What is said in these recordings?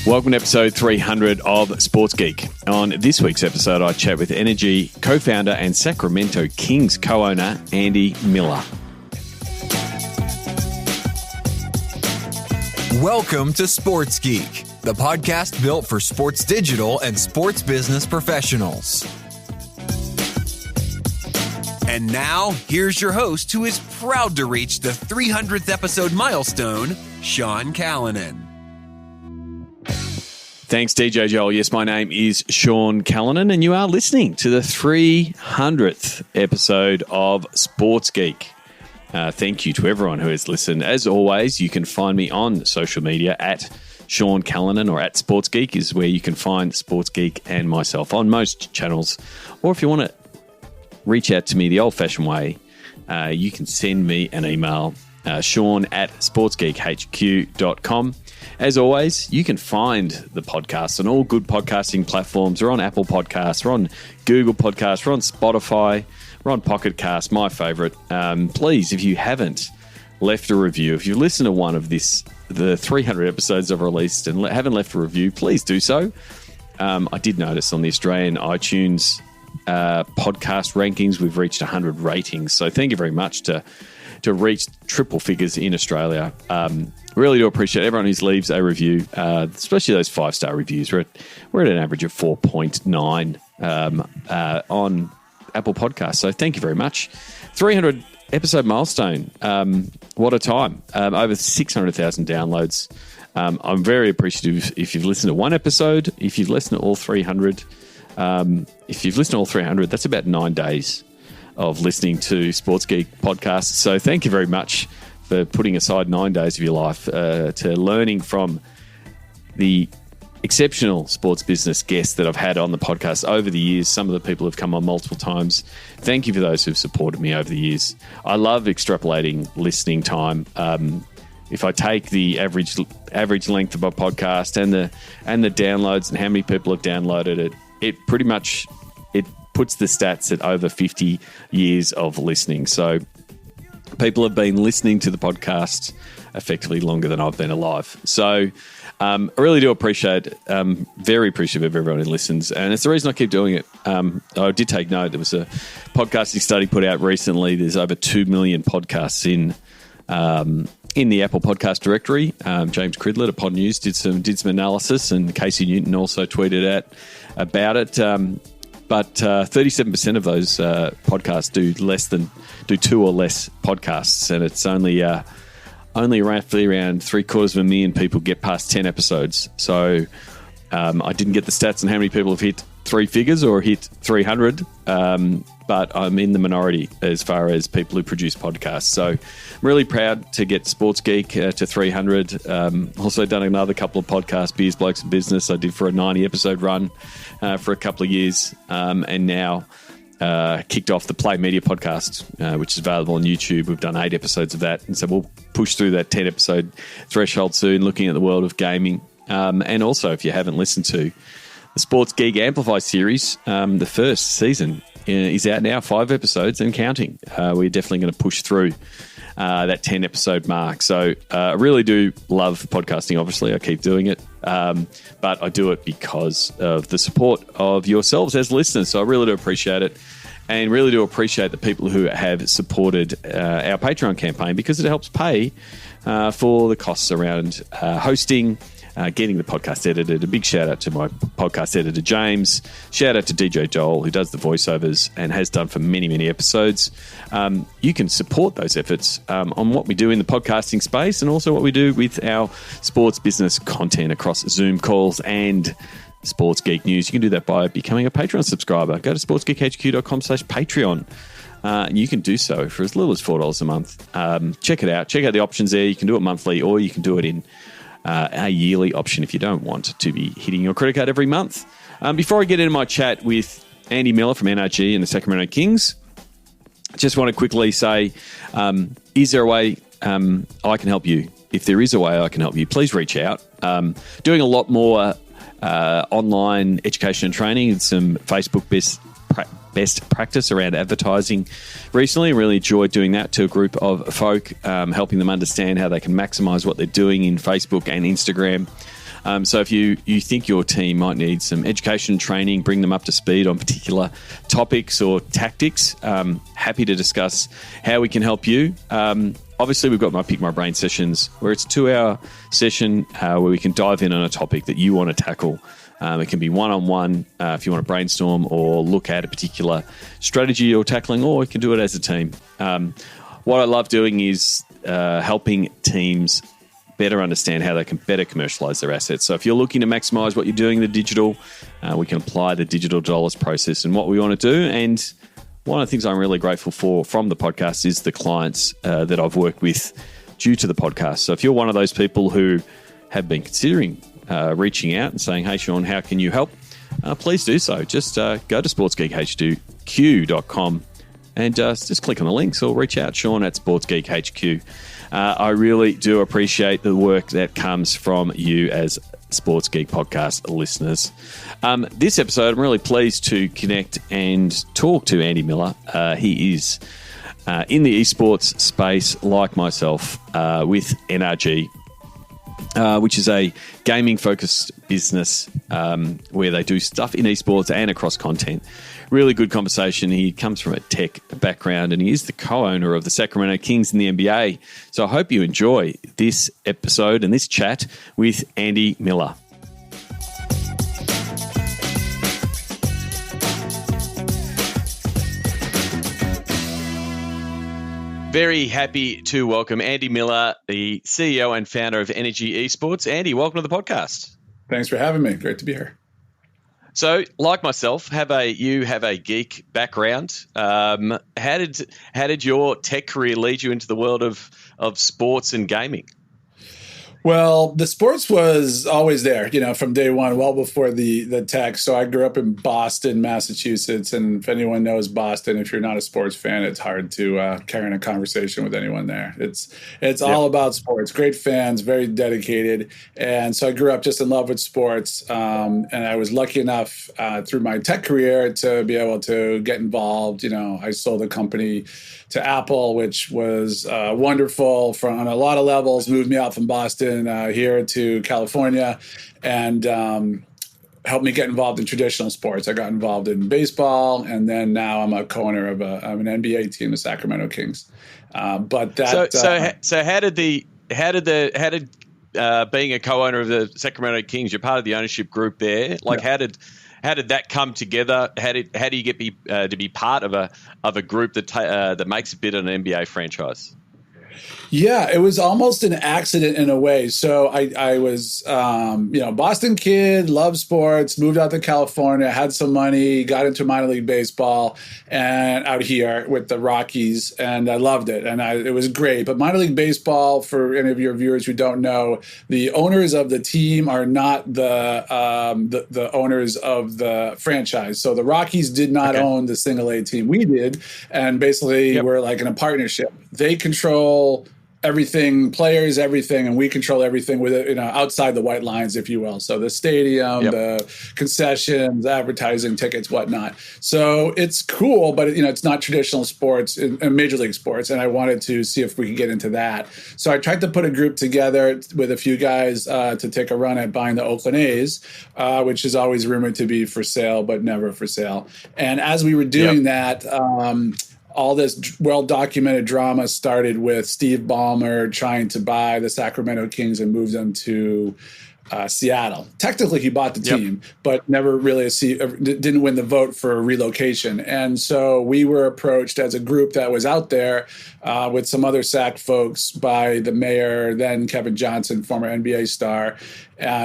Welcome to episode 300 of Sports Geek. On this week's episode, I chat with NRG co-founder and Sacramento Kings co-owner, Andy Miller. Welcome to Sports Geek, the podcast built for sports digital and sports business professionals. And now, here's your host who is proud to reach the 300th episode milestone, Sean Callanan. Thanks, DJ Joel. Yes, my name is Sean Callanan, and you are listening to the 300th episode of Sports Geek. Thank you to everyone who has listened. As always, you can find me on social media at Sean Callanan or at Sports Geek is where you can find Sports Geek and myself on most channels. Or if you want to reach out to me the old-fashioned way, you can send me an email, Sean at sportsgeekhq.com. As always, you can find the podcast on all good podcasting platforms. We're on Apple Podcasts, we're on Google Podcasts, we're on Spotify, we're on Pocket Cast, my favourite. Please, if you haven't left a review, if you listen to one of the 300 episodes I've released and haven't left a review, please do so. I did notice on the Australian iTunes podcast rankings, we've reached 100 ratings. So thank you very much to reach triple figures in Australia. Really do appreciate everyone who leaves a review, especially those 5-star reviews. We're at an average of 4.9 on Apple Podcasts. So thank you very much. 300 episode milestone. What a time. Over 600,000 downloads. I'm very appreciative if you've listened to one episode. If you've listened to all 300, that's about 9 days of listening to Sports Geek podcasts. So thank you very much for putting aside 9 days of your life to learning from the exceptional sports business guests that I've had on the podcast over the years. Some of the people have come on multiple times. Thank you for those who've supported me over the years. I love extrapolating listening time. If I take the average length of my podcast and the downloads and how many people have downloaded it, it pretty much puts the stats at over 50 years of listening. So people have been listening to the podcast effectively longer than I've been alive. So I really do appreciate it. Very appreciative of everyone who listens. And it's the reason I keep doing it. I did take note. There was a podcasting study put out recently. There's over 2 million podcasts in the Apple Podcast directory. James Cridlett at Pod News did some analysis, and Casey Newton also tweeted out about it. But 37% of those podcasts do 2 or less podcasts, and it's only roughly around 750,000 people get past 10 episodes. So I didn't get the stats on how many people have hit 3 figures or hit 300, but I'm in the minority as far as people who produce podcasts. So I'm really proud to get Sports Geek to 300. Also done another couple of podcasts, Beers, Blokes and Business. I did for a 90-episode run for a couple of years, and now kicked off the Play Media podcast, which is available on YouTube. We've done 8 episodes of that, and so we'll push through that 10-episode threshold soon, looking at the world of gaming. And also, if you haven't listened to the Sports Geek Amplify series, the first season is out now, 5 episodes and counting. We're definitely going to push through that 10-episode mark. So I really do love podcasting. Obviously, I keep doing it, but I do it because of the support of yourselves as listeners. So I really do appreciate it, and really do appreciate the people who have supported our Patreon campaign, because it helps pay for the costs around hosting, getting the podcast edited. A big shout out to my podcast editor, James. Shout out to DJ Joel, who does the voiceovers and has done for many, many episodes. You can support those efforts on what we do in the podcasting space, and also what we do with our sports business content across Zoom calls and Sports Geek News. You can do that by becoming a Patreon subscriber. Go to sportsgeekhq.com/Patreon. And you can do so for as little as $4 a month. Check it out. Check out the options there. You can do it monthly, or you can do it in a yearly option if you don't want to be hitting your credit card every month. Before I get into my chat with Andy Miller from NRG and the Sacramento Kings, I just want to quickly say, is there a way I can help you? If there is a way I can help you, please reach out. Doing a lot more online education and training and some Facebook best practice around advertising recently. Really enjoyed doing that to a group of folk, helping them understand how they can maximize what they're doing in Facebook and Instagram. So if you think your team might need some education training, bring them up to speed on particular topics or tactics, happy to discuss how we can help you. Obviously, we've got my Pick My Brain sessions, where it's a 2-hour session where we can dive in on a topic that you want to tackle. It can be one-on-one if you want to brainstorm or look at a particular strategy you're tackling, or you can do it as a team. What I love doing is helping teams better understand how they can better commercialize their assets. So if you're looking to maximize what you're doing in the digital, we can apply the digital dollars process and what we want to do. And one of the things I'm really grateful for from the podcast is the clients that I've worked with due to the podcast. So if you're one of those people who have been considering reaching out and saying, hey, Sean, how can you help? Please do so. Just go to sportsgeekhq.com and just click on the links or reach out, Sean at sportsgeekhq. I really do appreciate the work that comes from you as Sports Geek podcast listeners. This episode, I'm really pleased to connect and talk to Andy Miller. He is in the esports space, like myself, with NRG, which is a gaming-focused business where they do stuff in esports and across content. Really good conversation. He comes from a tech background and he is the co-owner of the Sacramento Kings in the NBA. So I hope you enjoy this episode and this chat with Andy Miller. Very happy to welcome Andy Miller, the CEO and founder of NRG Esports. Andy, welcome to the podcast. Thanks for having me. Great to be here. So, like myself, you have a geek background. How did your tech career lead you into the world of sports and gaming? Well, the sports was always there, from day one, well before the tech. So I grew up in Boston, Massachusetts. And if anyone knows Boston, if you're not a sports fan, it's hard to carry on a conversation with anyone there. It's all about sports. Great fans, very dedicated. And so I grew up just in love with sports. And I was lucky enough through my tech career to be able to get involved. I sold a company to Apple, which was wonderful on a lot of levels, moved me out from Boston here to California, and helped me get involved in traditional sports. I got involved in baseball, and then now I'm a co-owner of an NBA team, the Sacramento Kings. So how did being a co-owner of the Sacramento Kings, you're part of the ownership group there. How did that come together? How do you get to be part of a group that makes a bid on an NBA franchise? Yeah, it was almost an accident in a way. So I was, Boston kid, loved sports, moved out to California, had some money, got into minor league baseball and out here with the Rockies, and I loved it. And it was great. But minor league baseball, for any of your viewers who don't know, the owners of the team are not the owners of the franchise. So the Rockies did not own the single A team. We did. And basically we're like in a partnership. They control everything, players, everything, and we control everything with it, outside the white lines, if you will. So the stadium, the concessions, advertising, tickets, whatnot. So it's cool, but it's not traditional sports and major league sports. And I wanted to see if we could get into that. So I tried to put a group together with a few guys to take a run at buying the Oakland A's, which is always rumored to be for sale, but never for sale. And as we were doing that, all this well-documented drama started with Steve Ballmer trying to buy the Sacramento Kings and move them to Seattle. Technically, he bought the team, but never really didn't win the vote for a relocation. And so we were approached as a group that was out there with some other SAC folks by the mayor, then Kevin Johnson, former NBA star,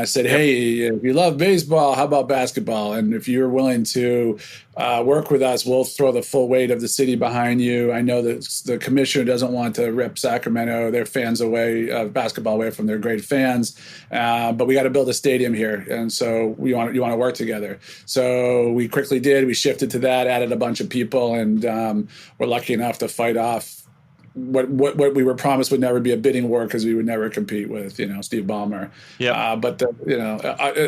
said, hey, if you love baseball, how about basketball? And if you're willing to work with us, we'll throw the full weight of the city behind you. I know that the commissioner doesn't want to rip Sacramento, their fans away, basketball away from their great fans, but we got to build a stadium here. And so you want to work together. So we quickly did. We shifted to that, added a bunch of people, and we're lucky enough to fight off what we were promised would never be a bidding war because we would never compete with, Steve Ballmer.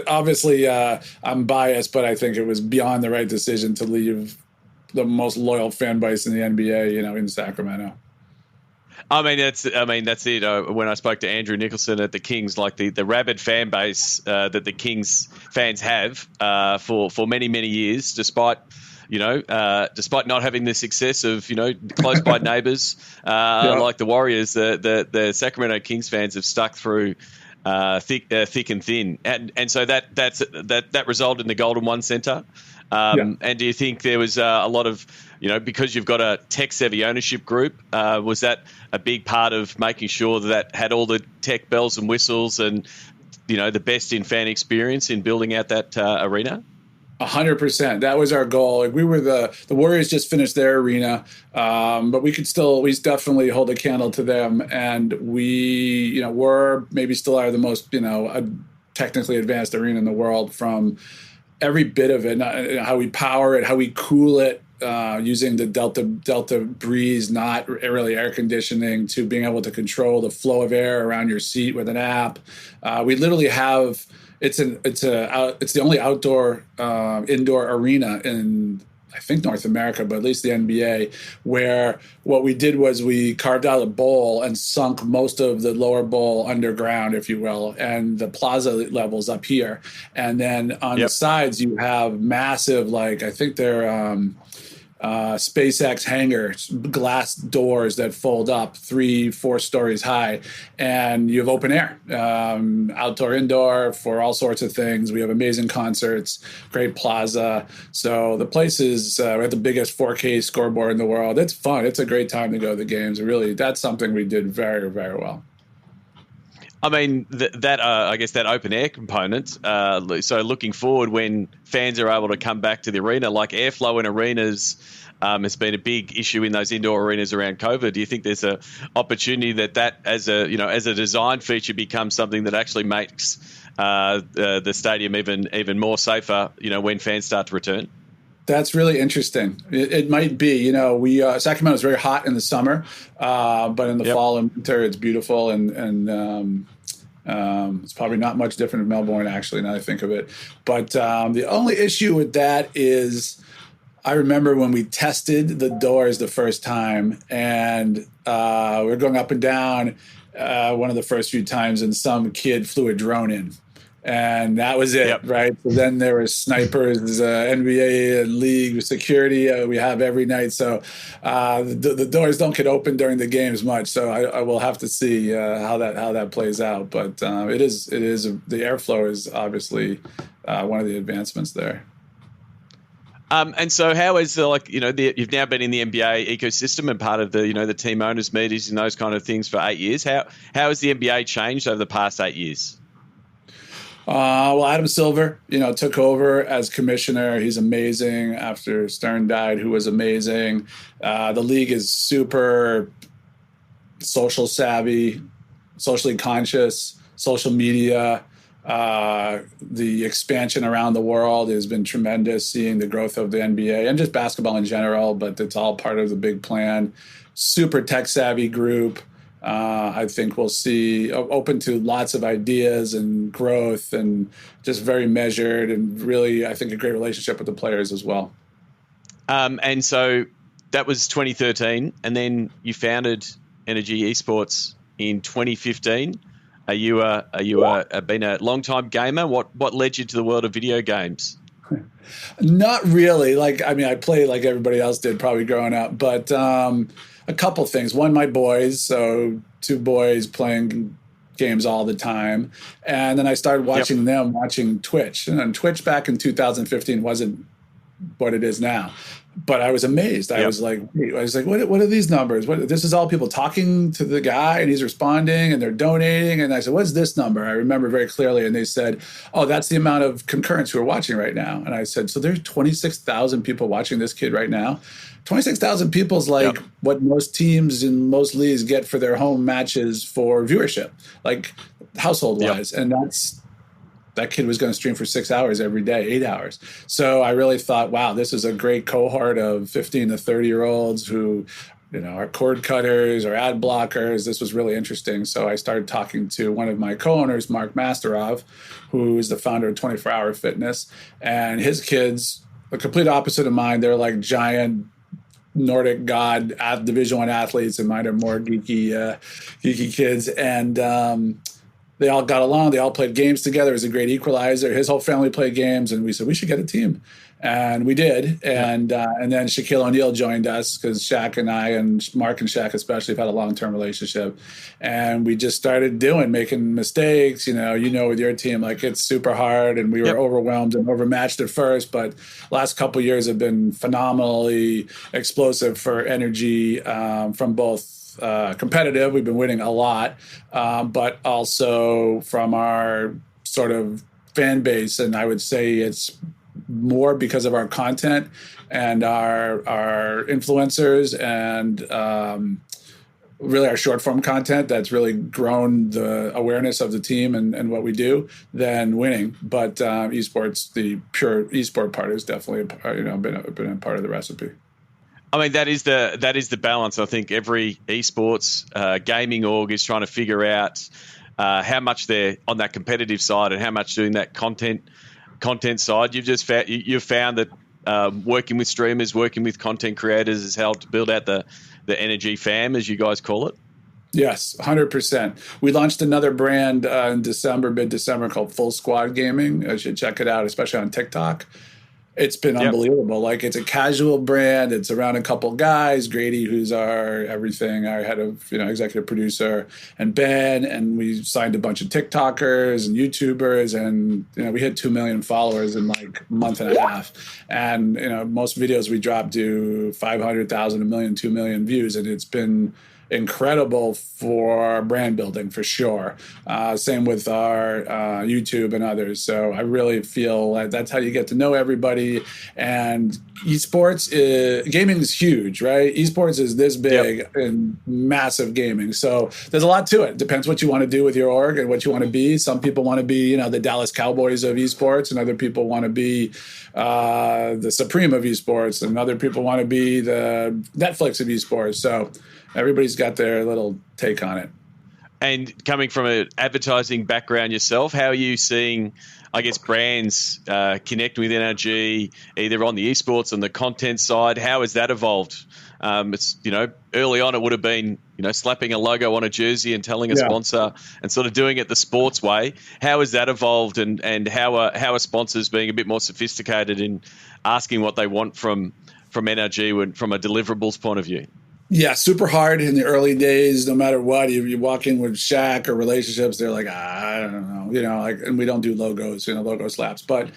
Obviously I'm biased, but I think it was beyond the right decision to leave the most loyal fan base in the NBA, in Sacramento. That's it. When I spoke to Andrew Nicholson at the Kings, like the rabid fan base that the Kings fans have for many, many years, despite not having the success of close by neighbours like the Warriors, the Sacramento Kings fans have stuck through thick and thin, and so that resulted in the Golden One Centre. And do you think there was a lot of, because you've got a tech-savvy ownership group, was that a big part of making sure that had all the tech bells and whistles and, the best in fan experience in building out that arena? 100%. That was our goal. Like, we were the Warriors just finished their arena, but we definitely hold a candle to them. And we, were maybe still are the most, technically advanced arena in the world, from every bit of it, how we power it, how we cool it, using the Delta Breeze, not really air conditioning, to being able to control the flow of air around your seat with an app. We literally have it's the only outdoor indoor arena in, I think, North America, but at least the NBA, where what we did was we carved out a bowl and sunk most of the lower bowl underground, if you will, and the plaza levels up here. And then on the sides, you have massive, like, I think they're SpaceX hangars, glass doors that fold up 3-4 stories high, and you have open air, outdoor, indoor, for all sorts of things. We have amazing concerts, great plaza. So the place is, we have the biggest 4K scoreboard in the world. It's fun. It's a great time to go to the games. Really, that's something we did very, very well. I mean, I guess that open air component. So looking forward, when fans are able to come back to the arena, like airflow in arenas has been a big issue in those indoor arenas around COVID. Do you think there's an opportunity that as a design feature becomes something that actually makes the stadium even more safer, when fans start to return? That's really interesting. It might be. Sacramento is very hot in the summer, but in the fall and winter, it's beautiful, and it's probably not much different in Melbourne, actually, now that I think of it. But the only issue with that is, I remember when we tested the doors the first time, and we're going up and down one of the first few times, and some kid flew a drone in. And that was it, right? So then there were snipers, NBA and league security we have every night. So the doors don't get open during the games much. So I will have to see how that plays out. But it is the airflow is obviously one of the advancements there. And so how is you've now been in the NBA ecosystem and part of the team owners meetings and those kind of things for 8 years. How has the NBA changed over the past 8 years? Well, Adam Silver, took over as commissioner. He's amazing after Stern died, who was amazing. The league is super social savvy, socially conscious, social media. The expansion around the world has been tremendous, seeing the growth of the NBA and just basketball in general, but it's all part of the big plan. Super tech savvy group. I think we'll see open to lots of ideas and growth, and just very measured, and really, I think, a great relationship with the players as well. And so that was 2013, and then you founded NRG Esports in 2015. Are you been a long time gamer? What led you to the world of video games? Not really. I played like everybody else did, probably growing up, but a couple things. One, my boys, so 2 boys playing games all the time. And then I started watching them watching Twitch. And Twitch back in 2015 wasn't what it is now. But I was amazed. I was like, what are these numbers? This is all people talking to the guy, and he's responding, and they're donating. And I said, what's this number? I remember very clearly. And they said, oh, that's the amount of concurrents who are watching right now. And I said, so there's 26,000 people watching this kid right now? 26,000 people is what most teams in most leagues get for their home matches for viewership, like household-wise. And that kid was going to stream for 6 hours every day, 8 hours. So I really thought, wow, this is a great cohort of 15 to 30-year-olds who, are cord cutters or ad blockers. This was really interesting. So I started talking to one of my co-owners, Mark Masterov, who is the founder of 24 Hour Fitness. And his kids, the complete opposite of mine, they're like giant Nordic god Division I athletes, and mine are more geeky kids. And they all got along. They all played games together. It was a great equalizer. His whole family played games, and we said we should get a team, and we did. And then Shaquille O'Neal joined us because Shaq and I, and Mark and Shaq especially, have had a long-term relationship, and we just started making mistakes. With your team, like, it's super hard, and we were overwhelmed and overmatched at first, but last couple of years have been phenomenally explosive for NRG, from both. Competitive, we've been winning a lot, but also from our sort of fan base, and I would say it's more because of our content and our influencers and really our short form content that's really grown the awareness of the team and what we do than winning. But esports, the pure esport part, is definitely been a part of the recipe. I mean, that is the balance. I think every esports gaming org is trying to figure out how much they're on that competitive side and how much doing that content side. You've found that working with streamers, working with content creators has helped build out the NRG fam, as you guys call it. Yes, 100%. We launched another brand in mid-December, called Full Squad Gaming. You should check it out, especially on TikTok. It's been unbelievable. Like, it's a casual brand. It's around a couple guys, Grady, who's our everything, our head of, executive producer, and Ben. And we signed a bunch of TikTokers and YouTubers, and, we hit 2 million followers in like a month and a half. And, most videos we drop do 500,000, 1 million, 2 million views. And it's been incredible for brand building, for sure. Same with our YouTube and others. So I really feel like that's how you get to know everybody. And esports, gaming is huge, right? Esports is this big and massive gaming. So there's a lot to it. Depends what you want to do with your org and what you want to be. Some people want to be, the Dallas Cowboys of esports, and other people want to be the Supreme of esports, and other people want to be the Netflix of esports. So everybody's got their little take on it. And coming from an advertising background yourself, how are you seeing, I guess, brands connect with NRG, either on the esports and the content side? How has that evolved? It's, early on it would have been, slapping a logo on a jersey and telling a sponsor and sort of doing it the sports way. How has that evolved, and how are sponsors being a bit more sophisticated in asking what they want from NRG from a deliverables point of view? Yeah, super hard in the early days. No matter what, you walk in with Shaq or relationships, they're like, I don't know, and we don't do logos, logo slaps. But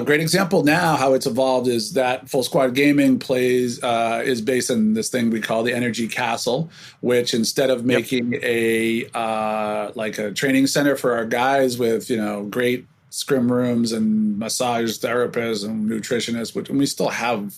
great example now how it's evolved is that Full Squad Gaming is based on this thing we call the NRG Castle, which instead of making a training center for our guys with great scrim rooms and massage therapists and nutritionists, which we still have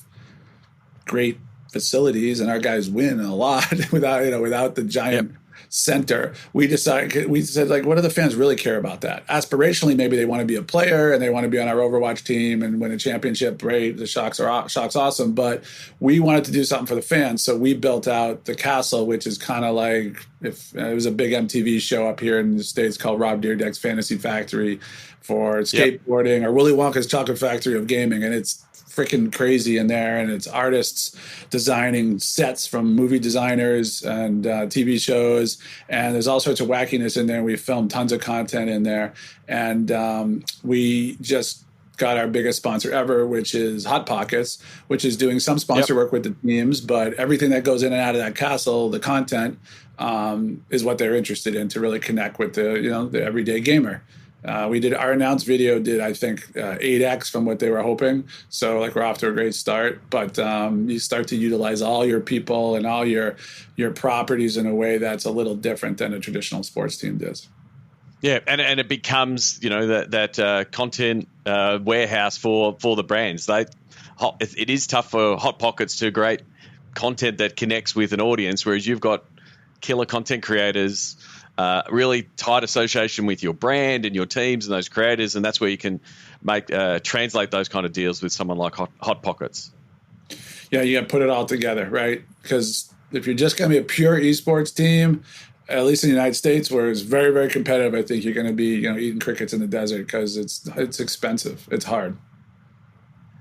great facilities, and our guys win a lot without the giant center. We said, like, what do the fans really care about that? Aspirationally, maybe they want to be a player and they want to be on our Overwatch team and win a championship. Great, the Shock's awesome, but we wanted to do something for the fans, so we built out the castle, which is kind of like if it was a big MTV show up here in the States called Rob Dyrdek's Fantasy Factory for skateboarding, or Willy Wonka's Chocolate Factory of gaming, and it's freaking crazy in there, and it's artists designing sets from movie designers and TV shows, and there's all sorts of wackiness in there. We filmed tons of content in there, and we just got our biggest sponsor ever, which is Hot Pockets, which is doing some sponsor work with the teams, but everything that goes in and out of that castle, the content, is what they're interested in to really connect with the everyday gamer. Our announced video did, I think, 8x from what they were hoping. So we're off to a great start, but you start to utilize all your people and all your properties in a way that's a little different than a traditional sports team does. Yeah, and it becomes, that content warehouse for the brands. It is tough for Hot Pockets to create content that connects with an audience, whereas you've got killer content creators, really tight association with your brand and your teams and those creators, and that's where you can translate those kind of deals with someone like Hot Pockets. Yeah, you got to put it all together, right? Because if you're just going to be a pure esports team, at least in the United States, where it's very, very competitive, I think you're going to be eating crickets in the desert because it's expensive. It's hard.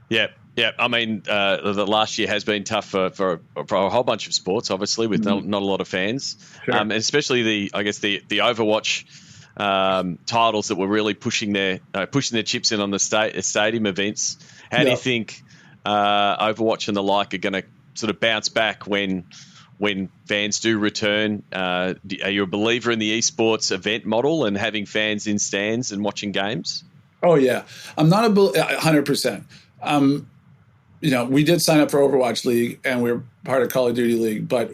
Yeah. Yeah, I mean, the last year has been tough for a whole bunch of sports, obviously, with not a lot of fans, Sure. and especially the Overwatch titles that were really pushing their chips in on the stadium events. How do you think Overwatch and the like are going to sort of bounce back when fans do return? Are you a believer in the esports event model and having fans in stands and watching games? Oh yeah, I'm not 100%. We did sign up for Overwatch League and we're part of Call of Duty League, but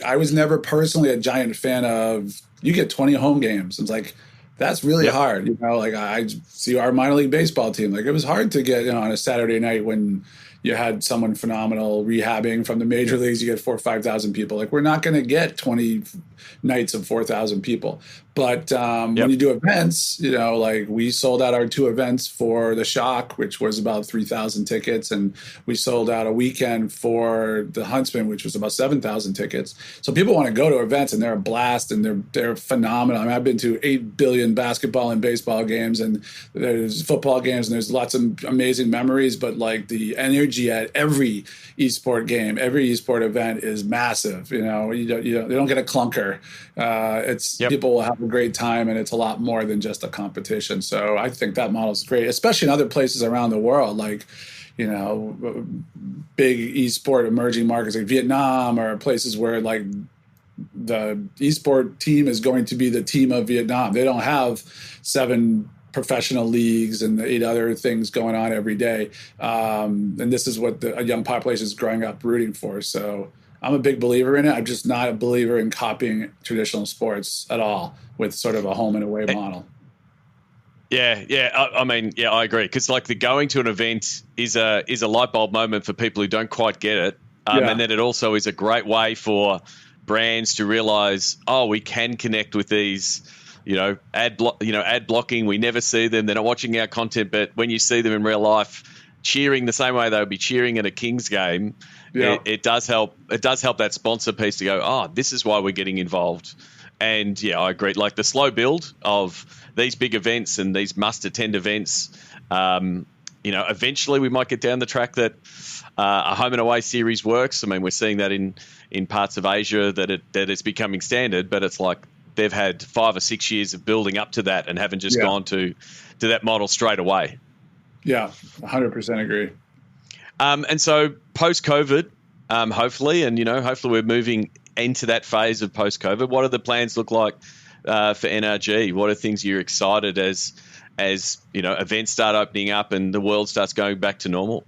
I was never personally a giant fan of, you get 20 home games. It's like, that's really hard. Like I see our minor league baseball team, like it was hard to get on a Saturday night when you had someone phenomenal rehabbing from the major leagues, you get 4,000 or 5,000 people. Like we're not going to get 20 nights of 4,000 people. But when you do events, like we sold out our 2 events for the Shock, which was about 3,000 tickets. And we sold out a weekend for the Huntsman, which was about 7,000 tickets. So people want to go to events and they're a blast and they're phenomenal. I mean, I've been to 8 billion basketball and baseball games and there's football games and there's lots of amazing memories, but like the energy at every esport game, every esport event is massive. They don't get a clunker. People will have a great time and it's a lot more than just a competition. So I think that model is great, especially in other places around the world, like, big esport emerging markets like Vietnam or places where like the esport team is going to be the team of Vietnam. They don't have 7 professional leagues and 8 other things going on every day. And this is what a young population is growing up rooting for. So I'm a big believer in it. I'm just not a believer in copying traditional sports at all with sort of a home and away model. Yeah. I agree. Because like the going to an event is a light bulb moment for people who don't quite get it. And then it also is a great way for brands to realize, we can connect with these, ad blocking. We never see them. They're not watching our content, but when you see them in real life, cheering the same way they would be cheering at a Kings game, it does help. It does help that sponsor piece to go, this is why we're getting involved. And I agree. Like the slow build of these big events and these must-attend events, eventually we might get down the track that a home and away series works. I mean, we're seeing that in parts of Asia that it's becoming standard, but it's like they've had 5 or 6 years of building up to that and haven't just gone to that model straight away. Yeah, 100% agree. And so post-COVID, hopefully we're moving into that phase of post-COVID. What do the plans look like for NRG? What are things you're excited as events start opening up and the world starts going back to normal?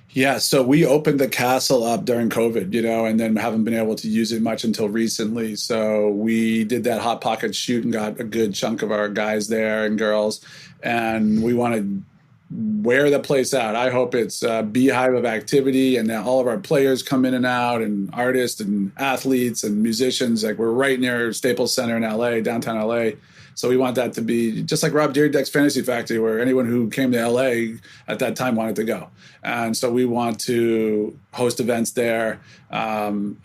Yeah, so we opened the castle up during COVID, and then haven't been able to use it much until recently. So we did that Hot Pocket shoot and got a good chunk of our guys there and girls, and we want to wear the place out. I hope it's a beehive of activity and that all of our players come in and out and artists and athletes and musicians. Like we're right near Staples Center in LA, downtown LA. So we want that to be just like Rob Dyrdek's Fantasy Factory, where anyone who came to LA at that time wanted to go. And so we want to host events there. I'm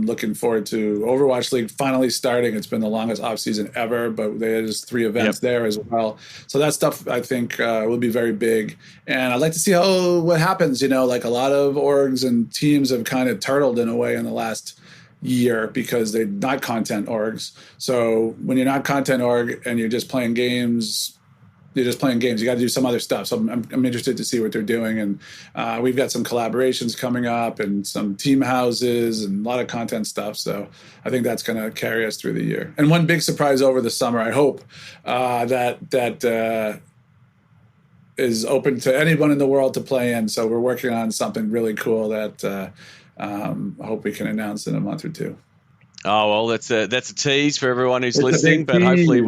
looking forward to Overwatch League finally starting. It's been the longest off season ever, but there's 3 events there as well. So that stuff I think will be very big. And I'd like to see what happens. Like a lot of orgs and teams have kind of turtled in a way in the last year because they're not content orgs. So when you're not content org and you're just playing games, you got to do some other stuff. So I'm interested to see what they're doing. And we've got some collaborations coming up and some team houses and a lot of content stuff. So I think that's going to carry us through the year. And one big surprise over the summer, I hope that is open to anyone in the world to play in. So we're working on something really cool that I hope we can announce in a month or 2. Oh, well, that's a tease for everyone who's listening, but hopefully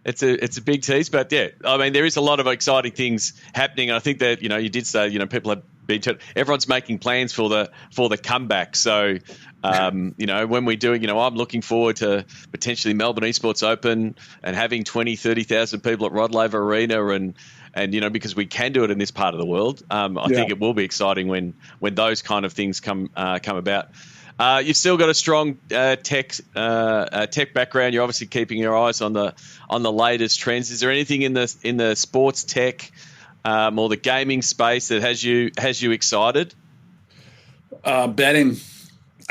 it's a big tease. But yeah, I mean, there is a lot of exciting things happening. And I think that, you did say, people have been everyone's making plans for the comeback. So, when we do it, I'm looking forward to potentially Melbourne Esports Open and having 20, 30,000 people at Rod Laver Arena and because we can do it in this part of the world. I think it will be exciting when those kind of things come about. You've still got a strong tech background. You're obviously keeping your eyes on the latest trends. Is there anything in the sports tech or the gaming space that has you excited? Betting.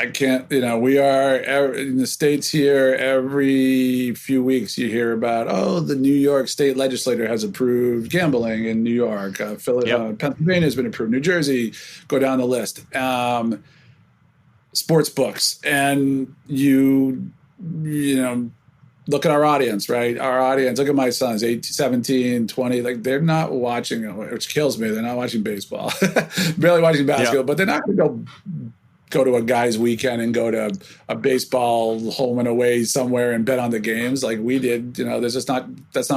I can't, we are in the States here. Every few weeks you hear about, the New York state legislature has approved gambling in New York. Pennsylvania has been approved. New Jersey, go down the list. Sports books. And you look at our audience, right? Our audience, look at my sons, 18, 17, 20. Like, they're not watching, which kills me. They're not watching baseball, barely watching basketball, but they're not going to go to a guy's weekend and go to a baseball home and away somewhere and bet on the games like we did. That's not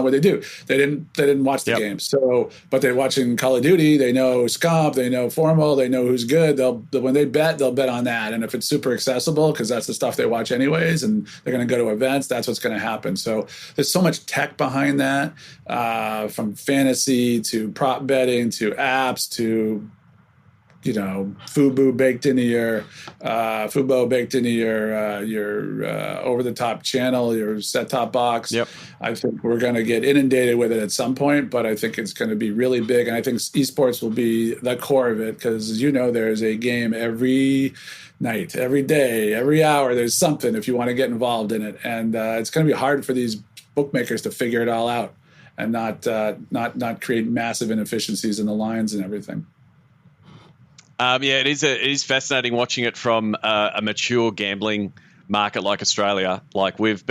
what they do. They didn't watch the games. So, but they're watching Call of Duty. They know Scomp, they know Formal, they know who's good. When they bet, they'll bet on that. And if it's super accessible, because that's the stuff they watch anyways, and they're going to go to events, that's what's going to happen. So there's so much tech behind that, from fantasy to prop betting to apps to Fubo baked into your over the top channel, your set top box. Yep. I think we're going to get inundated with it at some point, but I think it's going to be really big, and I think esports will be the core of it because there's a game every night, every day, every hour. There's something if you want to get involved in it, and it's going to be hard for these bookmakers to figure it all out and not create massive inefficiencies in the lines and everything. It is fascinating watching it from a mature gambling market like Australia. Like, we've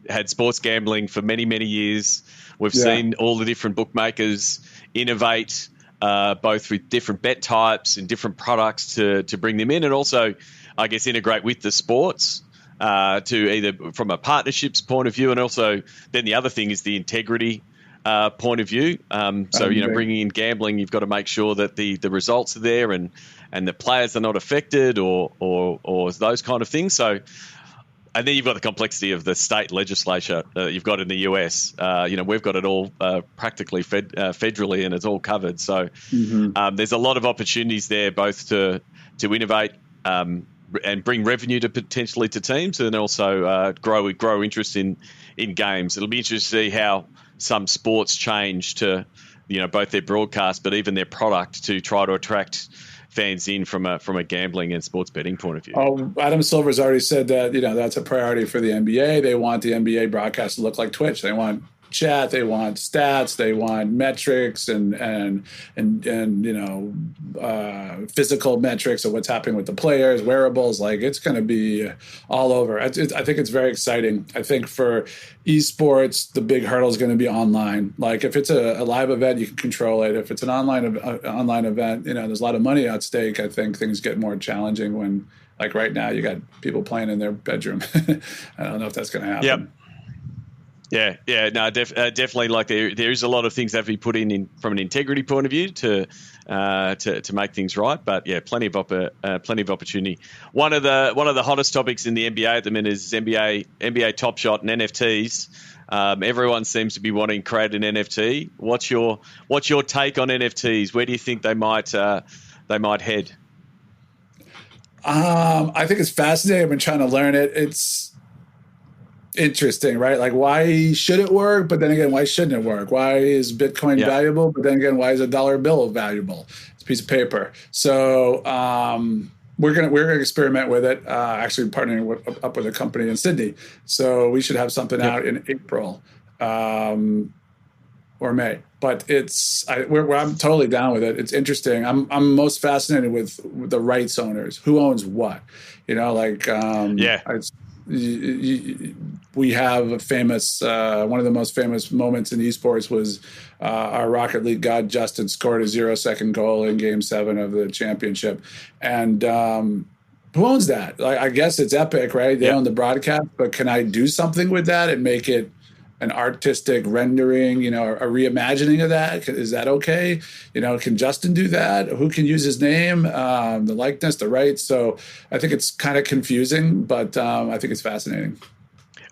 had sports gambling for many, many years. We've seen all the different bookmakers innovate, both with different bet types and different products to bring them in, and also, I guess, integrate with the sports to either from a partnerships point of view, and also then the other thing is the integrity point of view. Bringing in gambling, you've got to make sure that the results are there and the players are not affected or those kind of things. So, and then you've got the complexity of the state legislature that you've got in the US. We've got it all practically federally, and it's all covered. So there's a lot of opportunities there, both to innovate and bring revenue potentially to teams, and also grow interest in games. It'll be interesting to see how some sports change to, both their broadcast, but even their product to try to attract fans in from a gambling and sports betting point of view. Oh, Adam Silver's already said that, that's a priority for the NBA. They want the NBA broadcast to look like Twitch. They want chat, they want stats, they want metrics and physical metrics of what's happening with the players, wearables. Like, it's going to be all over. I think it's very exciting. I think for esports, the big hurdle is going to be online. Like, if it's a live event, you can control it. If it's an online event, there's a lot of money at stake. I think things get more challenging when, like right now, you got people playing in their bedroom. I don't know if that's going to happen. Yep. Yeah, no, definitely. Like, there is a lot of things that have to be put in from an integrity point of view to make things right. But yeah, plenty of opportunity. One of the hottest topics in the NBA at the minute is NBA Top Shot and NFTs. Everyone seems to be wanting to create an NFT. What's your take on NFTs? Where do you think they might head? I think it's fascinating. I've been trying to learn it. It's interesting, right? Like, why should it work? But then again, why shouldn't it work? Why is Bitcoin valuable? But then again, why is a dollar bill valuable? It's a piece of paper. So we're gonna experiment with it. Actually, partnering up with a company in Sydney. So we should have something out in April or May. But I'm totally down with it. It's interesting. I'm most fascinated with the rights owners. Who owns what? We have a famous, one of the most famous moments in esports was our Rocket League god Justin scored a 0-second goal in Game 7 of the championship. And who owns that? Like, I guess it's Epic, right? They own the broadcast, but can I do something with that and make it an artistic rendering, a reimagining of that? Is that okay? Can Justin do that? Who can use his name, the likeness, the rights? So I think it's kind of confusing, but I think it's fascinating.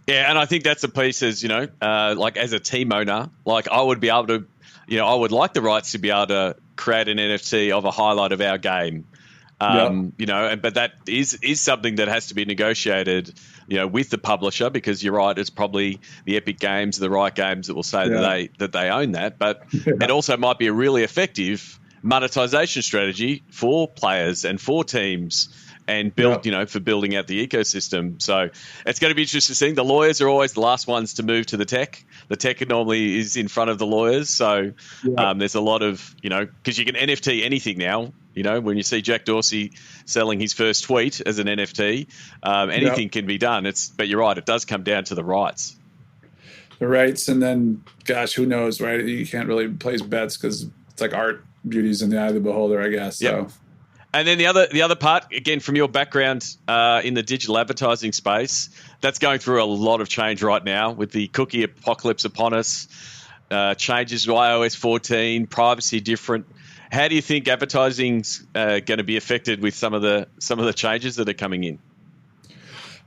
Yeah, and I think that's a piece as, like, as a team owner, like, I would be able to, I would like the rights to be able to create an NFT of a highlight of our game. But that is something that has to be negotiated, with the publisher, because you're right, it's probably the Epic Games, the Riot Games that will say that they own that. But it also might be a really effective monetization strategy for players and for teams and build, for building out the ecosystem. So it's going to be interesting to see. The lawyers are always the last ones to move to the tech. The tech normally is in front of the lawyers. So there's a lot of, because you can NFT anything now. When you see Jack Dorsey selling his first tweet as an NFT, anything can be done. But you're right, it does come down to the rights. The rights, and then, gosh, who knows, right? You can't really place bets because it's like art. Beauty's in the eye of the beholder, I guess. Yep. So. And then the other part, again, from your background in the digital advertising space, that's going through a lot of change right now with the cookie apocalypse upon us, changes to iOS 14, privacy different. How do you think advertising's going to be affected with some of the changes that are coming in?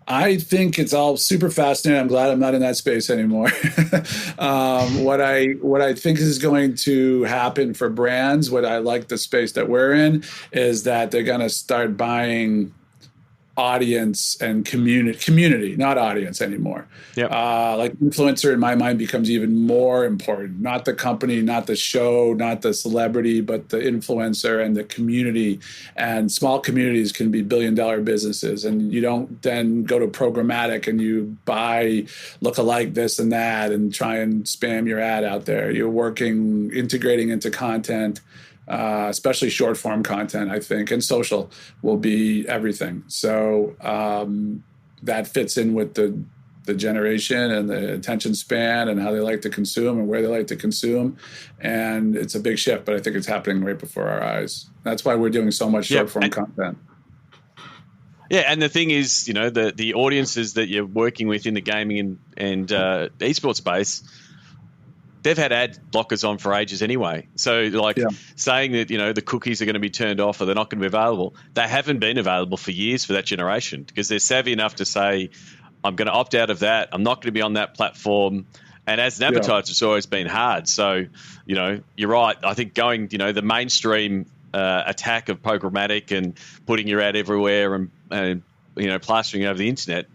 I think it's all super fascinating. I'm glad I'm not in that space anymore. What I think is going to happen for brands, what I like the space that we're in, is that they're going to start buying audience and community, not audience anymore. Like influencer in my mind becomes even more important. Not the company, not the show, not the celebrity, but the influencer and the community. And small communities can be billion-dollar businesses. And you don't then go to programmatic and you buy look-alike this and that and try and spam your ad out there. You're integrating into content. Especially short form content, I think, and social will be everything. So that fits in with the generation and the attention span and how they like to consume and where they like to consume. And it's a big shift, but I think it's happening right before our eyes. That's why we're doing so much short form content. Yeah, and the thing is, the audiences that you're working with in the gaming and esports space, they've had ad blockers on for ages anyway. So saying that, the cookies are going to be turned off or they're not going to be available, they haven't been available for years for that generation because they're savvy enough to say, I'm going to opt out of that. I'm not going to be on that platform. And as an advertiser, it's always been hard. So, you're right. I think going, the mainstream attack of programmatic and putting your ad everywhere and plastering over the internet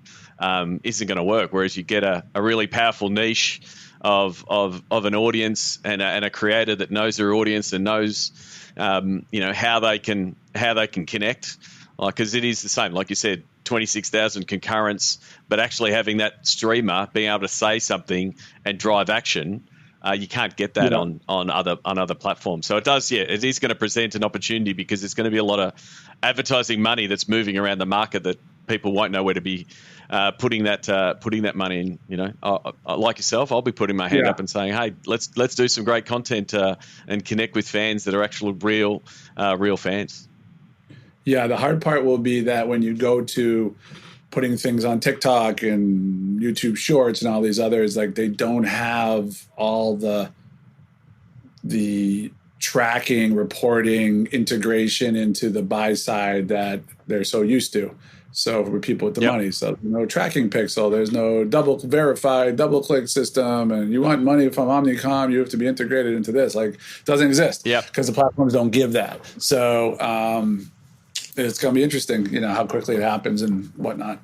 isn't going to work. Whereas you get a really powerful niche of an audience and a creator that knows their audience and knows how they can connect, because it is the same, like you said, 26,000 concurrents, but actually having that streamer being able to say something and drive action, you can't get that on other platforms. So it is going to present an opportunity because there's going to be a lot of advertising money that's moving around the market that people won't know where to be putting that money in. Like yourself, I'll be putting my hand up and saying, hey, let's do some great content and connect with fans that are actual real fans. Yeah, the hard part will be that when you go to putting things on TikTok and YouTube Shorts and all these others, like they don't have all the tracking, reporting, integration into the buy side that they're so used to. So for people with the money, so no tracking pixel, there's no double click system, and you want money from Omnicom, you have to be integrated into this. Like, it doesn't exist because the platforms don't give that. So it's going to be interesting, how quickly it happens and whatnot.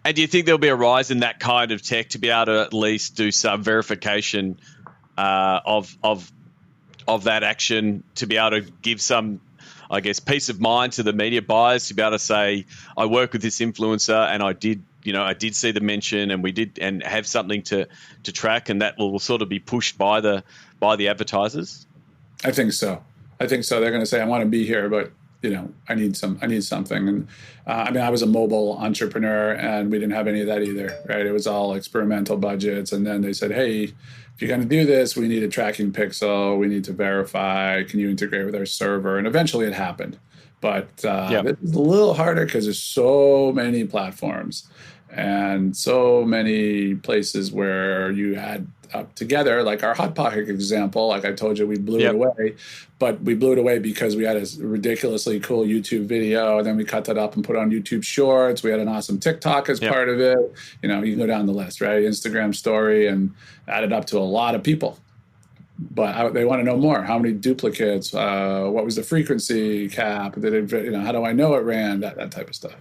And do you think there'll be a rise in that kind of tech to be able to at least do some verification of that action, to be able to give some, I guess, peace of mind to the media buyers, to be able to say, I work with this influencer and I did see the mention and we did, and have something to track, and that will sort of be pushed by the advertisers? I think so. They're going to say, I want to be here, but I need something. And I was a mobile entrepreneur and we didn't have any of that either, right? It was all experimental budgets. And then they said, hey, if you're going to do this, we need a tracking pixel. We need to verify. Can you integrate with our server? And eventually it happened. But it's a little harder because there's so many platforms and so many places where you add up together, like our Hot Pocket example. Like I told you, we blew it away, but we blew it away because we had a ridiculously cool YouTube video, and then we cut that up and put it on YouTube Shorts. We had an awesome TikTok as part of it. You can go down the list, right? Instagram story, and add it up to a lot of people. but they want to know more. How many duplicates? What was the frequency cap? Did it, how do I know it ran? That type of stuff.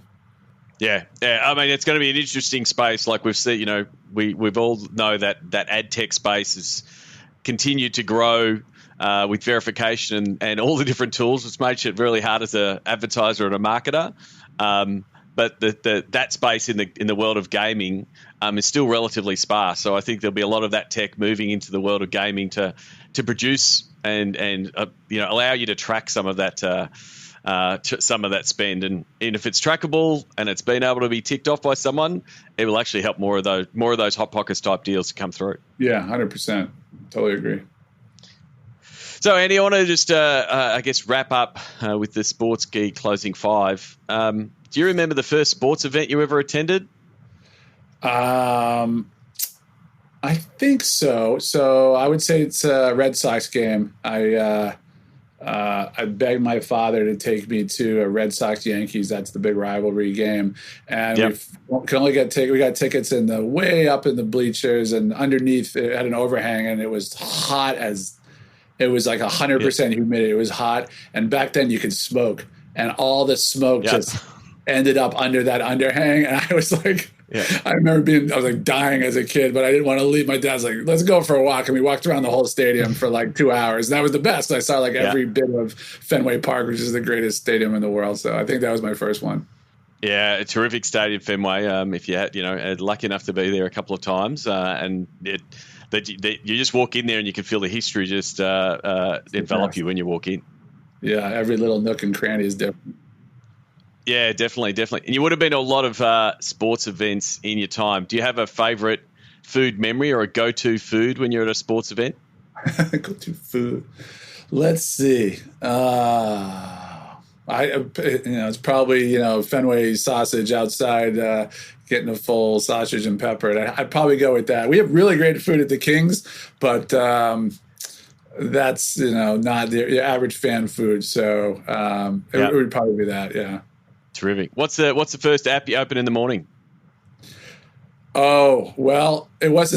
Yeah. I mean, it's going to be an interesting space. Like we've seen, we've all know that ad tech space has continued to grow with verification and all the different tools. It's made it really hard as an advertiser and a marketer. But that space in the world of gaming is still relatively sparse. So I think there'll be a lot of that tech moving into the world of gaming to produce and allow you to track some of that spend. And if it's trackable and it's been able to be ticked off by someone, it will actually help more of those hot pockets type deals to come through. Yeah, 100%. Totally agree. So, Andy, I want to just, wrap up with the Sports Geek Closing 5. Do you remember the first sports event you ever attended? I think so. So I would say it's a Red Sox game. I begged my father to take me to a Red Sox Yankees. That's the big rivalry game, and we can only get we got tickets in the way up in the bleachers, and underneath it had an overhang, and it was hot as it was like 100% humidity. It was hot, and back then you could smoke, and all the smoke just ended up under that underhang, and I was like. Yeah. I remember I was like dying as a kid, but I didn't want to leave. My dad's like, let's go for a walk. And we walked around the whole stadium for like 2 hours. And that was the best. I saw like every bit of Fenway Park, which is the greatest stadium in the world. So I think that was my first one. Yeah, a terrific stadium, Fenway. If you had, lucky enough to be there a couple of times, and you just walk in there and you can feel the history just envelop you when you walk in. Yeah, every little nook and cranny is different. Yeah, definitely. And you would have been to a lot of sports events in your time. Do you have a favourite food memory or a go-to food when you're at a sports event? Go-to food. Let's see. It's probably Fenway sausage outside, getting a full sausage and pepper. I'd probably go with that. We have really great food at the Kings, but that's not the average fan food. So it would probably be that. Yeah. Terrific. What's the first app you open in the morning? Oh, well, it was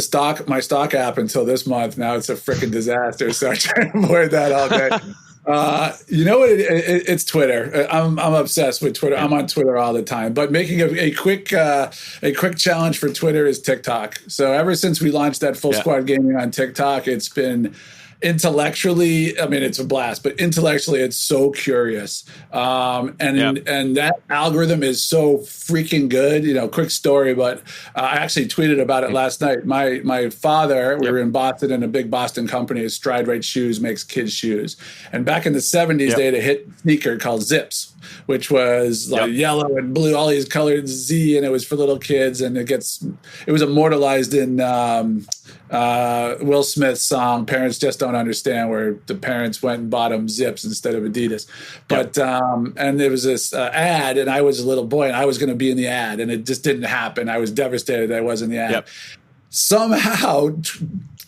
my stock app until this month. Now it's a freaking disaster. So I try to avoid that all day. You know what? It's Twitter. I'm obsessed with Twitter. I'm on Twitter all the time. But making a quick challenge for Twitter is TikTok. So ever since we launched that Full Squad Gaming on TikTok, it's been intellectually, I mean, it's a blast, but intellectually, it's so curious. And that algorithm is so freaking good. Quick story, but I actually tweeted about it last night. My father, we were in Boston, and a big Boston company, Stride Right Shoes, makes kids' shoes. And back in the 70s, they had a hit sneaker called Zips, which was like yellow and blue, all these colored Z, and it was for little kids. And it was immortalized in Will Smith's song "Parents Just Don't Understand," where the parents went and bought him Zips instead of Adidas. But and there was this ad, and I was a little boy, and I was going to be in the ad, and it just didn't happen. I was devastated that I wasn't in the ad. Somehow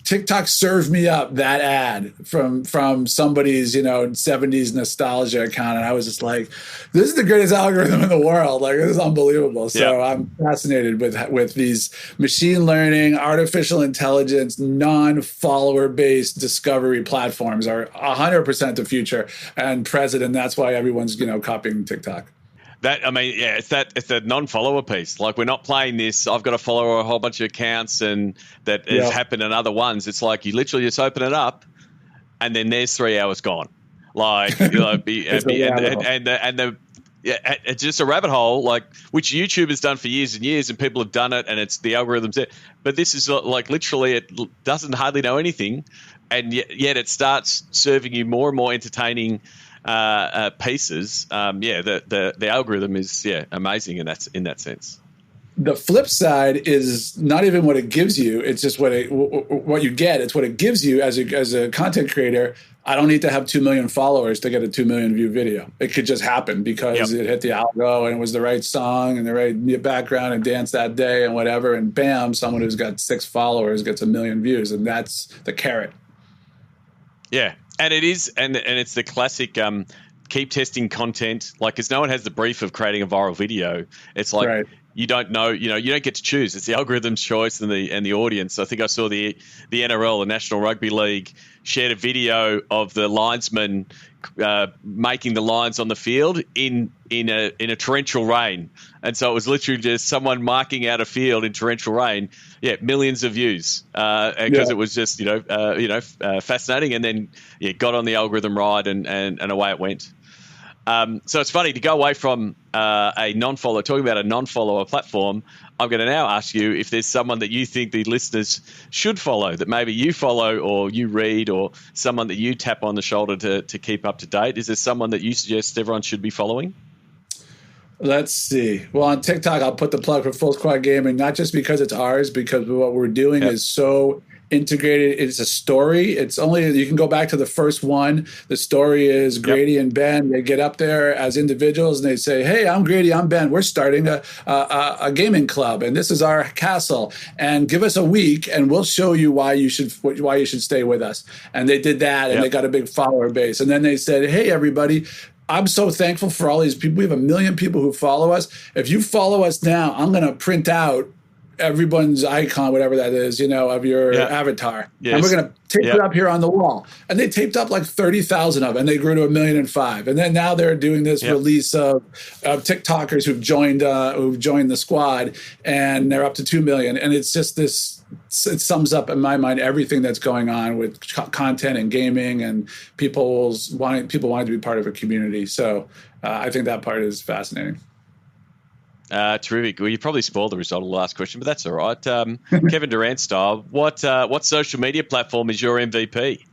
TikTok served me up that ad from somebody's 70s nostalgia account, and I was just like, this is the greatest algorithm in the world. Like, this is unbelievable. So I'm fascinated with these machine learning, artificial intelligence, non-follower based discovery platforms are 100% the future and present, and that's why everyone's copying TikTok. It's that non-follower piece. Like, we're not playing this. I've got to follow a whole bunch of accounts, and that has happened in other ones. It's like you literally just open it up, and then there's 3 hours gone. Like, it's just a rabbit hole, like, which YouTube has done for years and years, and people have done it, and it's the algorithms there. But this is like literally, it doesn't hardly know anything, and yet it starts serving you more and more entertaining pieces. The algorithm is amazing in that sense. The flip side is not even what it gives you; it's just what you get. It's what it gives you as a content creator. I don't need to have 2 million followers to get a 2 million view video. It could just happen because it hit the algo and it was the right song and the right background and dance that day and whatever. And bam, someone who's got 6 followers gets 1 million views, and that's the carrot. Yeah. And it is, and it's the classic keep testing content, like, because no one has the brief of creating a viral video. It's like you don't know, you don't get to choose. It's the algorithm's choice and the audience. I think I saw the NRL, the National Rugby League, shared a video of the linesman making the lines on the field in a torrential rain, and so it was literally just someone marking out a field in torrential rain. Yeah, millions of views because it was just fascinating, and then got on the algorithm right, and away it went. So it's funny to go away from a non-follower, talking about a non-follower platform. I'm going to now ask you if there's someone that you think the listeners should follow, that maybe you follow or you read, or someone that you tap on the shoulder to keep up to date. Is there someone that you suggest everyone should be following? Let's see. Well, on TikTok, I'll put the plug for Full Squad Gaming, not just because it's ours, because what we're doing is so integrated. It's a story. It's only, you can go back to the first one. The story is Grady and Ben. They get up there as individuals and they say, "Hey, I'm Grady, I'm Ben. We're starting a gaming club, and this is our castle. And give us a week, and we'll show you why you should stay with us." And they did that, and they got a big follower base. And then they said, "Hey, everybody, I'm so thankful for all these people. We have 1 million people who follow us. If you follow us now, I'm going to print out everyone's icon, whatever that is, of your avatar. Yes. And we're going to tape it up here on the wall." And they taped up like 30,000 of it, and they grew to 1,000,005. And then now they're doing this release of TikTokers who've joined the squad, and they're up to 2 million. And it's just this, it sums up in my mind everything that's going on with content and gaming, and people wanting to be part of a community. So I think that part is fascinating. Terrific. Well, you probably spoiled the result of the last question, but that's all right. Kevin Durant style, what social media platform is your MVP?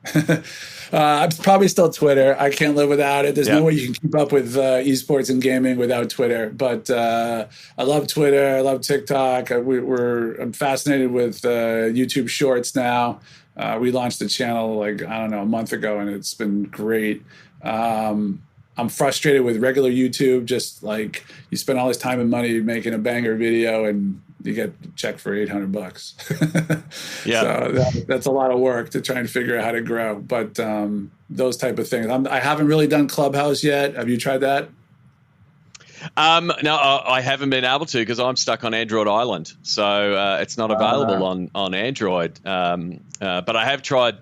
It's probably still Twitter. I can't live without it. There's no way you can keep up with esports and gaming without Twitter. But I love Twitter. I love TikTok. I'm fascinated with YouTube Shorts now. We launched the channel a month ago, and it's been great. I'm frustrated with regular YouTube. Just like, you spend all this time and money making a banger video, and you get checked for $800. So that's a lot of work to try and figure out how to grow. But those type of things. I haven't really done Clubhouse yet. Have you tried that? No, I haven't been able to, because I'm stuck on Android Island, so it's not available on Android. But I have tried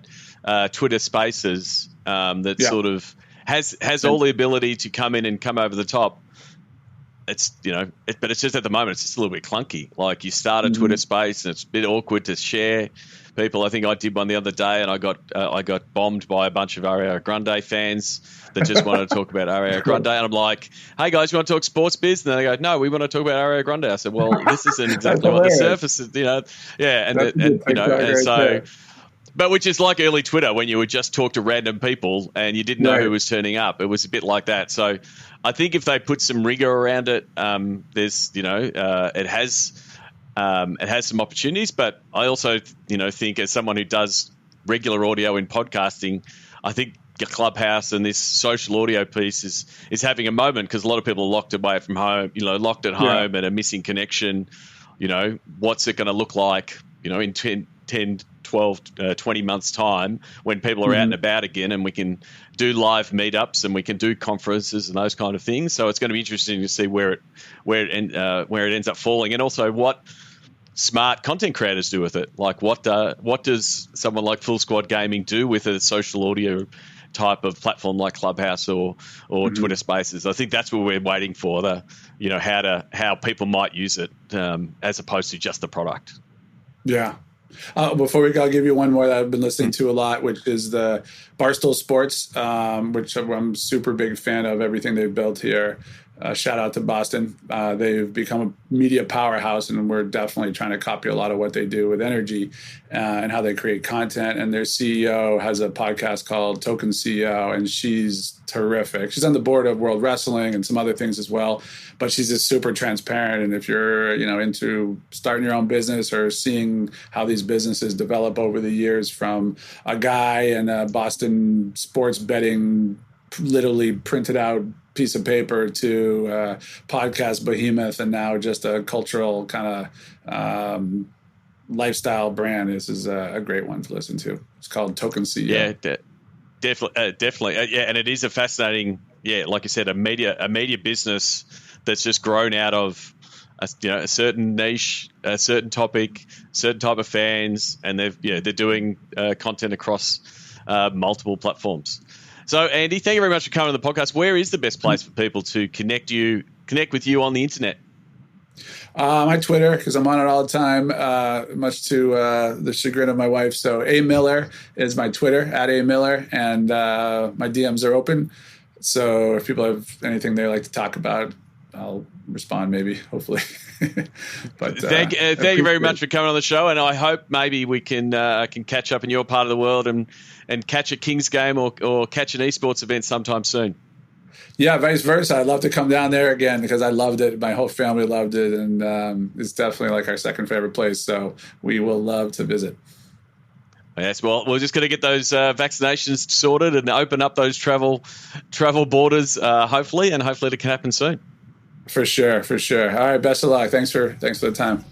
Twitter Spaces. Sort of has all the ability to come in and come over the top. It's but it's just, at the moment, it's just a little bit clunky. Like, you start a Twitter Space and it's a bit awkward to share people. I think I did one the other day, and I got bombed by a bunch of Ariana Grande fans that just wanted to talk about Ariana Grande. And I'm like, "Hey guys, you want to talk sports biz?" And they go, "No, we want to talk about Ariana Grande." I said, "Well, this isn't exactly what the surface is, But which is like early Twitter, when you would just talk to random people and you didn't know who was turning up. It was a bit like that. So I think if they put some rigor around it, it has some opportunities. But I also, think, as someone who does regular audio in podcasting, I think Clubhouse and this social audio piece is having a moment, because a lot of people are locked away from home, locked at home and a missing connection. What's it going to look like, in 10, 12, 20 months time, when people are out and about again, and we can do live meetups and we can do conferences and those kind of things. So it's going to be interesting to see where it ends up falling, and also what smart content creators do with it. Like, what does someone like Full Squad Gaming do with a social audio type of platform like Clubhouse or Twitter Spaces? I think that's what we're waiting for, how people might use it, as opposed to just the product. Yeah. Before we go, I'll give you one more that I've been listening to a lot, which is the Barstool Sports, which I'm a super big fan of everything they've built here. Shout out to Boston. They've become a media powerhouse, and we're definitely trying to copy a lot of what they do with NRG and how they create content. And their CEO has a podcast called Token CEO, and she's terrific. She's on the board of World Wrestling and some other things as well, but she's just super transparent. And if you're, into starting your own business or seeing how these businesses develop over the years, from a guy in a Boston sports betting, literally printed out piece of paper, to podcast behemoth, and now just a cultural kind of lifestyle brand. This is a great one to listen to. It's called Token CEO. Yeah, definitely. And it is a fascinating, like you said, a media business that's just grown out of a certain niche, a certain topic, certain type of fans, and they're doing content across multiple platforms. So, Andy, thank you very much for coming to the podcast. Where is the best place for people to connect with you on the internet? My Twitter, because I'm on it all the time, much to the chagrin of my wife. So A Miller is my Twitter, at A Miller, and my DMs are open. So if people have anything they like to talk about, I'll respond, maybe, hopefully. But thank you very much for coming on the show, and I hope maybe we can catch up in your part of the world and catch a Kings game or catch an esports event sometime soon. Yeah, vice versa. I'd love to come down there again because I loved it. My whole family loved it, and it's definitely like our second favorite place. So we will love to visit. Yes, well, we're just going to get those vaccinations sorted and open up those travel borders, hopefully it can happen soon. For sure. All right, best of luck. Thanks for the time.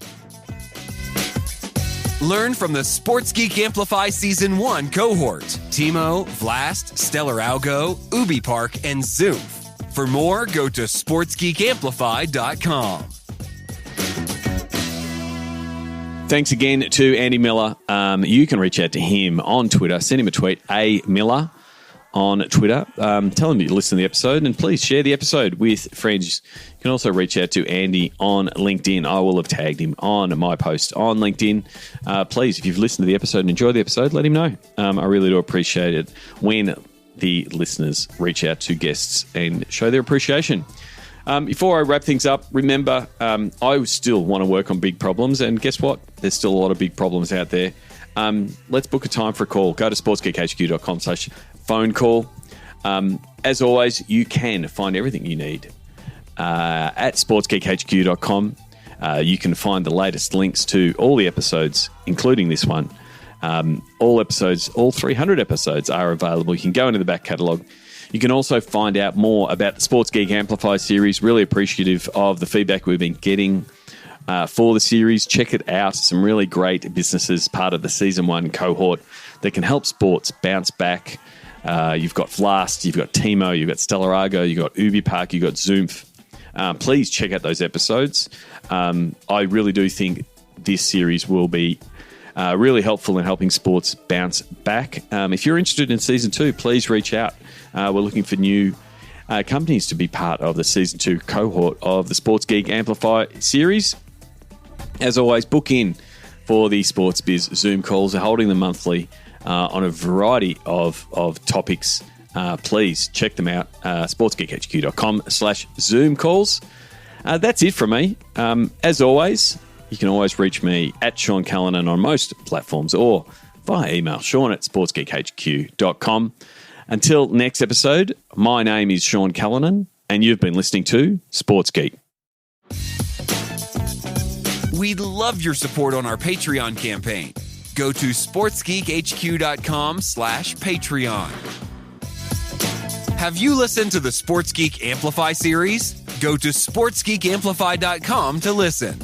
Learn from the Sports Geek Amplify Season 1 cohort. Timo, Vlast, Stellar Algo, Ubi Park, and Zoof. For more, go to sportsgeekamplify.com. Thanks again to Andy Miller. You can reach out to him on Twitter. Send him a tweet, A Miller on Twitter. Tell him you listen to the episode, and please share the episode with friends. You can also reach out to Andy on LinkedIn. I will have tagged him on my post on LinkedIn. Please, if you've listened to the episode and enjoyed the episode, let him know. I really do appreciate it when the listeners reach out to guests and show their appreciation. Before I wrap things up, remember, I still want to work on big problems, and guess what? There's still a lot of big problems out there. Let's book a time for a call. Go to sportsgeekhq.com/phone call. As always, you can find everything you need at sportsgeekhq.com. You can find the latest links to all the episodes, including this one. All 300 episodes are available. You can go into the back catalogue. You can also find out more about the Sports Geek Amplify series. Really appreciative of the feedback we've been getting for the series. Check it out. Some really great businesses part of the Season 1 cohort that can help sports bounce back. You've got Vlast, you've got Timo, you've got Stellar Argo, you've got Ubi Park, you've got Zoof. Please check out those episodes. I really do think this series will be really helpful in helping sports bounce back. If you're interested in Season 2, please reach out. We're looking for new companies to be part of the Season 2 cohort of the Sports Geek Amplify series. As always, book in for the Sports Biz Zoom calls. They're holding them monthly on a variety of topics. Please check them out, sportsgeekhq.com/Zoom calls. That's it from me. As always, you can always reach me at Sean Callanan on most platforms or via email, sean@sportsgeekhq.com. Until next episode, my name is Sean Callanan, and you've been listening to Sports Geek. We'd love your support on our Patreon campaign. Go to sportsgeekhq.com/Patreon. Have you listened to the Sports Geek Amplify series? Go to sportsgeekamplify.com to listen.